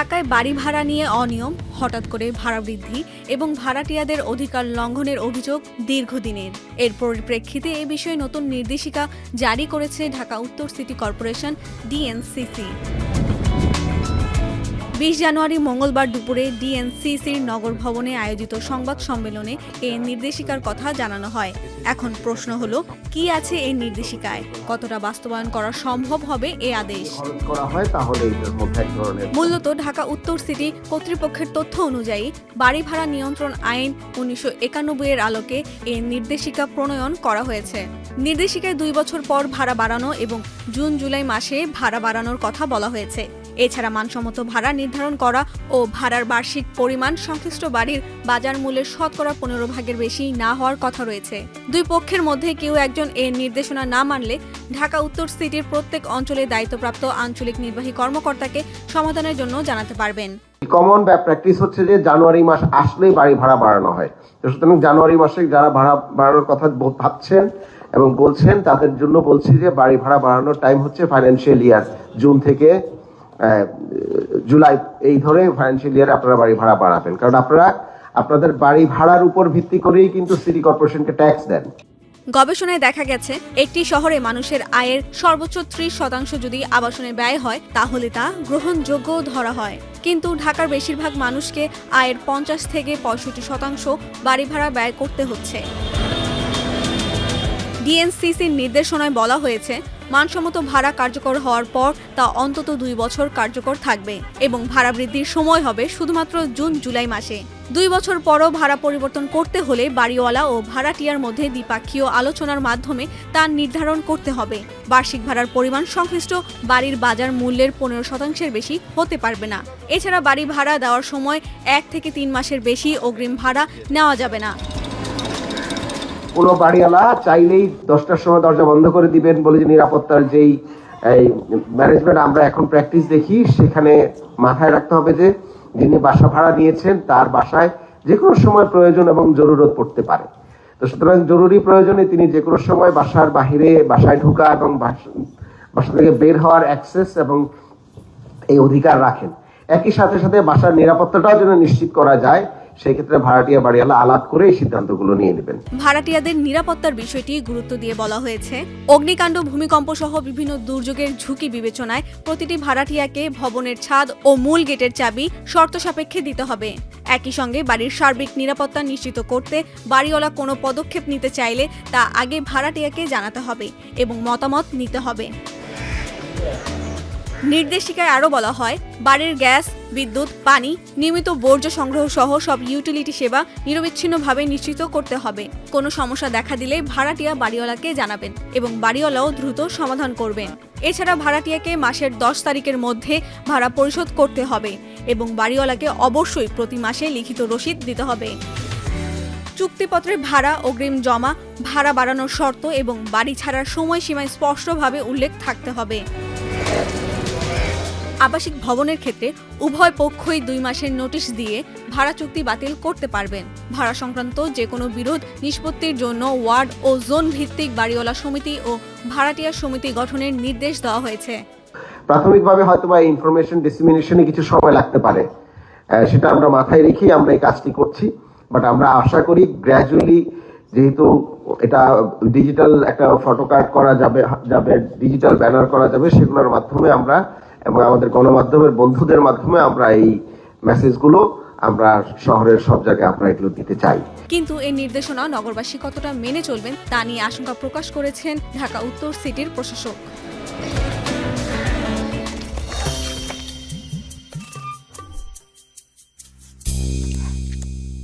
ঢাকায় বাড়ি ভাড়া নিয়ে অনিয়ম, হঠাৎ করে ভাড়া বৃদ্ধি এবং ভাড়াটিয়াদের অধিকার লঙ্ঘনের অভিযোগ দীর্ঘদিনের। এর পরিপ্রেক্ষিতে এ বিষয়ে নতুন নির্দেশিকা জারি করেছে ঢাকা উত্তর সিটি কর্পোরেশন ডিএনসিসি। 20 জানুয়ারি মঙ্গলবার দুপুরে ডিএনসিসির নগর ভবনে আয়োজিত সংবাদ সম্মেলনে এই নির্দেশিকার কথা জানানো হয়। এখন প্রশ্ন হলো, কি আছে এই নির্দেশিকায়, কতটা বাস্তবায়ন করা সম্ভব হবে এই আদেশ? মূলত ঢাকা উত্তর সিটি কর্তৃপক্ষের তথ্য অনুযায়ী বাড়ি ভাড়া নিয়ন্ত্রণ আইন 1991 এর আলোকে এই নির্দেশিকা প্রণয়ন করা হয়েছে। নির্দেশিকায় 2 বছর পর ভাড়া বাড়ানো এবং জুন জুলাই মাসে ভাড়া বাড়ানোর কথা বলা হয়েছে। এছাড়া মানসম্মত ভাড়া নির্ধারণ করা ও ভাড়ার বার্ষিক পরিমাণ সংশ্লিষ্ট বাড়ির বাজার মূল্যের 15% ভাগের বেশি না হওয়ার কথা রয়েছে। দুই পক্ষের মধ্যে কেউ একজন এর নির্দেশনা না মানলে ঢাকা উত্তর সিটির প্রত্যেক অঞ্চলে দায়িত্বপ্রাপ্ত আঞ্চলিক নির্বাহী কর্মকর্তাকে সমাধানের জন্য জানাতে পারবেন। কমন প্র্যাকটিস হচ্ছে যে জানুয়ারি মাস আসলেই বাড়ি ভাড়া বাড়ানো হয়। সুতরাং জানুয়ারি মাসে যারা ভাড়া বাড়ানোর কথা ভাবছেন এবং বলছেন তাদের জন্য বলছি যে বাড়ি ভাড়া বাড়ানোর টাইম হচ্ছে ফাইন্যান্সিয়াল ইয়ার জুন থেকে জুলাই, এই ধরে ফাইন্যান্সিয়াল ইয়ারে আপনারা বাড়ি ভাড়া বাড়াবেন, কারণ আপনারা আপনাদের বাড়ি ভাড়ার উপর ভিত্তি করেই কিন্তু সিটি কর্পোরেশনকে ট্যাক্স দেন। গবেষণায় দেখা গেছে, একটি শহরে মানুষের আয়ের সর্বোচ্চ 30% যদি আবাসনে ব্যয় হয় তাহলে তা গ্রহণযোগ্য ধরা হয়। কিন্তু ঢাকার বেশিরভাগ মানুষকে আয়ের 50 থেকে 65% বাড়ি ভাড়া ব্যয় করতে হচ্ছে। ডিএনসিসির নির্দেশনায় বলা হয়েছে, মানসম্মত ভাড়া কার্যকর হওয়ার পর তা অন্তত 2 বছর কার্যকর থাকবে এবং ভাড়া বৃদ্ধির সময় হবে শুধুমাত্র জুন জুলাই মাসে। 2 বছর পরও ভাড়া পরিবর্তন করতে হলে বাড়িওয়ালা ও ভাড়াটিয়ার মধ্যে দ্বিপাক্ষীয় আলোচনার মাধ্যমে তা নির্ধারণ করতে হবে। বার্ষিক ভাড়ার পরিমাণ সংশ্লিষ্ট বাড়ির বাজার মূল্যের 15% বেশি হতে পারবে না। এছাড়া বাড়ি ভাড়া দেওয়ার সময় 1 থেকে 3 মাসের বেশি অগ্রিম ভাড়া নেওয়া যাবে না। কোনো বাড়িওয়ালা চাইলেই 10টার সময় দরজা বন্ধ করে দিবেন বলে যে নিরাপত্তার যেই ম্যানেজমেন্ট আমরা এখন প্র্যাকটিস দেখি, সেখানে মাথায় রাখতে হবে যে যিনি বাসা ভাড়া নিয়েছেন তার বাসায় যে কোনো সময় প্রয়োজন এবং জরুরত পড়তে পারে। তো সুতরাং জরুরি প্রয়োজনে তিনি যে কোনো সময় বাসার বাহিরে বাসায় ঢোকা এবং বাসা থেকে বের হওয়ার অ্যাক্সেস এবং এই অধিকার রাখেন। একই সাথে সাথে বাসার নিরাপত্তাটাও যেন নিশ্চিত করা যায়, সেই ক্ষেত্রে ভাড়াটিয়া বাড়িওয়ালা আলাপ করে এই সিদ্ধান্তগুলো নিয়ে নেবেন। ভাড়াটিয়াদের নিরাপত্তার বিষয়টি গুরুত্ব দিয়ে বলা হয়েছে, অগ্নিকাণ্ড, ভূমিকম্প সহ বিভিন্ন দুর্যোগের ঝুঁকি বিবেচনায় প্রতিটি ভাড়াটিয়াকে ভবনের ছাদ ও মূল গেটের চাবি শর্ত সাপেক্ষে দিতে হবে। একই সঙ্গে বাড়ির সার্বিক নিরাপত্তা নিশ্চিত করতে বাড়িওয়ালা কোনো পদক্ষেপ নিতে চাইলে তা আগে ভাড়াটিয়াকে জানাতে হবে এবং মতামত নিতে হবে। নির্দেশিকায় আরও বলা হয়, বাড়ির গ্যাস, বিদ্যুৎ, পানি, নিয়মিত বর্জ্য সংগ্রহ সহ সব ইউটিলিটি সেবা নিরবিচ্ছিন্নভাবে নিশ্চিত করতে হবে। কোনো সমস্যা দেখা দিলে ভাড়াটিয়া বাড়িওয়ালাকে জানাবেন এবং বাড়িওয়ালাও দ্রুত সমাধান করবেন। এছাড়া ভাড়াটিয়াকে মাসের 10 তারিখের মধ্যে ভাড়া পরিশোধ করতে হবে এবং বাড়িওয়ালাকে অবশ্যই প্রতি মাসে লিখিত রসিদ দিতে হবে। চুক্তিপত্রে ভাড়া, অগ্রিম জমা, ভাড়া বাড়ানোর শর্ত এবং বাড়ি ছাড়ার সময়সীমায় স্পষ্টভাবে উল্লেখ থাকতে হবে। আবাসিক ভবনের ক্ষেত্রে উভয় পক্ষই 2 মাসের নোটিশ দিয়ে ভাড়া চুক্তি বাতিল করতে পারবেন। ভাড়া সংক্রান্ত যে কোনো বিরোধ নিষ্পত্তির জন্য ওয়ার্ড ও জোন ভিত্তিক বাড়িওয়ালা সমিতি ও ভাড়াটিয়া সমিতি গঠনের নির্দেশ দেওয়া হয়েছে। প্রাথমিকভাবে হয়তোবা ইনফরমেশন ডিসেমিনেশনে কিছু সময় লাগতে পারে, সেটা আমরা মাথায় রেখেই আমরা এই কাজটি করছি। বাট আমরা আশা করি গ্র্যাজুয়ালি, যেহেতু এটা ডিজিটাল একটা ফটোকার্ড করা যাবে, ডিজিটাল ব্যানার করা যাবে, সেগুলোর মাধ্যমে আমরা এবং আমাদের গণমাধ্যমের বন্ধুদের মাধ্যমে আমরা এই মেসেজগুলো আমরা শহরের সব জায়গায় আমরা এগুলো দিতে চাই। কিন্তু এই নির্দেশনা নগরবাসী কতটা মেনে চলবেন তা নিয়ে আশঙ্কা প্রকাশ করেছেন ঢাকা উত্তর সিটির প্রশাসক।